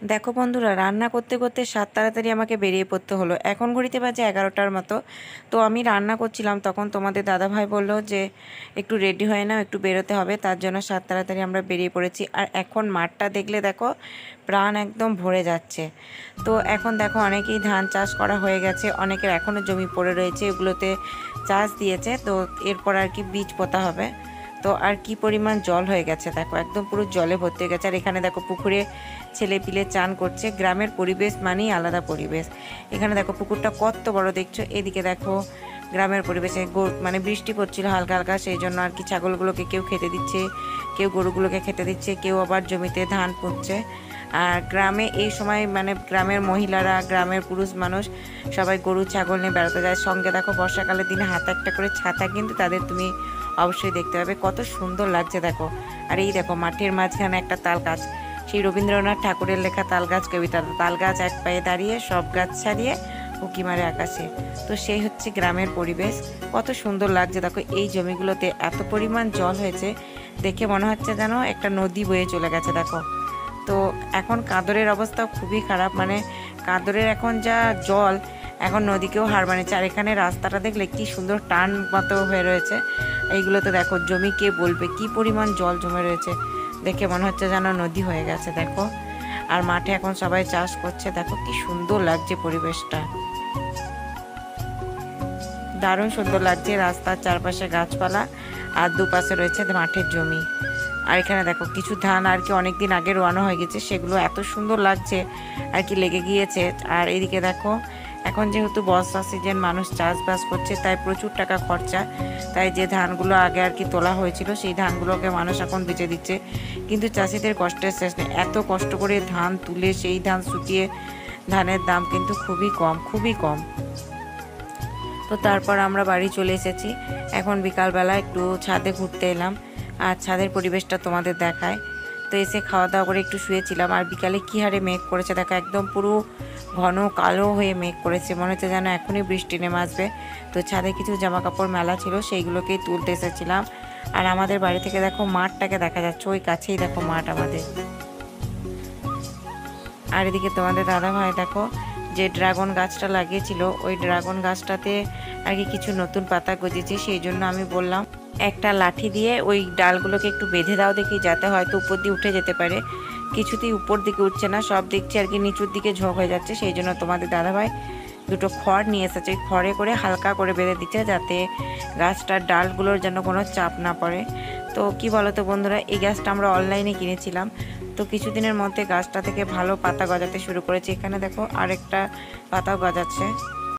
দেখো বন্ধুরা, রান্না করতে করতে সাত তাড়াতাড়ি আমাকে বেরিয়ে পড়তে হলো। এখন ঘড়িতে বাজে 11টার মতো। তো আমি রান্না করছিলাম, তখন তোমাদের দাদাভাই বলল যে একটু রেডি হয়ে নাও, একটু বেরোতে হবে। তার জন্য সাত তাড়াতাড়ি আমরা বেরিয়ে পড়েছি। আর এখন মাঠটা দেখলে দেখো প্রাণ একদম ভরে যাচ্ছে। তো এখন দেখো অনেকেই ধান চাষ করা হয়ে গেছে, অনেকের এখনও জমি পড়ে রয়েছে, এগুলোতে চাষ দিয়েছে। তো এরপর আর কি বীজ পোঁতা হবে। তো আর কি পরিমাণ জল হয়ে গেছে দেখো, একদম পুরো জলে ভর্তি হয়ে গেছে। আর এখানে দেখো পুকুরে ছেলে পিলে চান করছে। গ্রামের পরিবেশ মানেই আলাদা পরিবেশ। এখানে দেখো পুকুরটা কত বড় দেখছো। এদিকে দেখো গ্রামের পরিবেশে মানে বৃষ্টি পড়ছিল হালকা হালকা, সেই জন্য আর কি ছাগলগুলোকে কেউ খেতে দিচ্ছে, কেউ গরুগুলোকে খেতে দিচ্ছে, কেউ আবার জমিতে ধান পুঁতছে। আর গ্রামে এই সময় মানে গ্রামের মহিলারা, গ্রামের পুরুষ মানুষ সবাই গরু ছাগল নিয়ে বেড়াতে যায়। সঙ্গে দেখো বর্ষাকালের দিনে হাতে একটা করে ছাতা কিন্তু তাদের তুমি অবশ্যই দেখতে পাবে, কত সুন্দর লাগছে দেখো। আর এই দেখো মাঠের মাঝখানে একটা তাল গাছ, সেই রবীন্দ্রনাথ ঠাকুরের লেখা তাল গাছ কবিতা। তাল গাছ এক পায়ে দাঁড়িয়ে, সব গাছ ছাড়িয়ে উঁকি মারে আকাশে। তো সেই হচ্ছে গ্রামের পরিবেশ, কত সুন্দর লাগছে দেখো। এই জমিগুলোতে এত পরিমাণ জল হয়েছে, দেখে মনে হচ্ছে যেন একটা নদী বয়ে চলে গেছে দেখো। তো এখন কাঁদরের অবস্থাও খুবই খারাপ, মানে কাঁদরের এখন যা জল, এখন নদীকেও হার মানিয়েছে। আর এখানে রাস্তাটা দেখলে কি সুন্দর টান মতো হয়ে রয়েছে। এইগুলোতে দেখো জমি কে বলবে কি পরিমাণ জল জমে রয়েছে, দেখে মনে হচ্ছে যেন নদী হয়ে গেছে দেখো। আর মাঠে এখন সবাই চাষ করছে, দেখো কি সুন্দর লাগছে পরিবেশটা, দারুণ সুন্দর লাগছে। রাস্তার চারপাশে গাছপালা, আর দুপাশে রয়েছে মাঠের জমি। আর এখানে দেখো কিছু ধান আর কি অনেকদিন আগে রোয়ানো হয়ে গেছে, সেগুলো এত সুন্দর লাগছে আর কি লেগে গিয়েছে। আর এদিকে দেখো এখন যেহেতু বর্ষা সিজন, মানুষ চাষবাস করছে, তাই প্রচুর টাকা খরচা। তাই যে ধানগুলো আগে আর কি তোলা হয়েছিল, সেই ধানগুলোকে মানুষ এখন বেচে দিচ্ছে। কিন্তু চাষিদের কষ্টের শেষ নেই, এত কষ্ট করে ধান তুলে সেই ধান শুকিয়ে ধানের দাম কিন্তু খুবই কম, খুবই কম। তো তারপর আমরা বাড়ি চলে এসেছি। এখন বিকালবেলা একটু ছাদে ঘুরতে এলাম, আর ছাদের পরিবেশটা তোমাদের দেখায়। তো এসে খাওয়া দাওয়া করে একটু শুয়েছিলাম। আর বিকালে কী হারে মেঘ করেছে দেখো, একদম পুরো ঘন কালো হয়ে মেঘ করেছে, মনে হচ্ছে যেন এখনই বৃষ্টি নেমে আসবে। তো ছাদে কিছু জামা কাপড় মেলা ছিল, সেইগুলোকেই তুলতে এসেছিলাম। আর আমাদের বাড়ি থেকে দেখো মাঠটাকে দেখা যাচ্ছে, ওই কাছেই দেখো মাঠ আমাদের। আর এদিকে তোমাদের দাদাভাই দেখো যে ড্রাগন গাছটা লাগিয়েছিল, ওই ড্রাগন গাছটাতে আর কি কিছু নতুন পাতা গজিয়েছে। সেই জন্য আমি বললাম একটা লাঠি দিয়ে ওই ডালগুলোকে একটু বেঁধে দাও দেখি, যাতে হয়তো উপর দিয়ে উঠে যেতে পারে। কিছুতেই উপর দিকে উঠছে না, সব দেখছি আর কি নিচুর দিকে ঝোঁক হয়ে যাচ্ছে। সেই জন্য তোমাদের দাদাভাই দুটো খড় নিয়ে এসেছে, ওই খড়ে করে হালকা করে বেঁধে দিচ্ছে, যাতে গাছটার ডালগুলোর যেন কোনো চাপ না পড়ে। তো কি বলো তো বন্ধুরা, এই গাছটা আমরা অনলাইনে কিনেছিলাম। তো কিছুদিনের মধ্যে গাছটা থেকে ভালো পাতা গজাতে শুরু করেছে। এখানে দেখো আরেকটা পাতা গজাচ্ছে।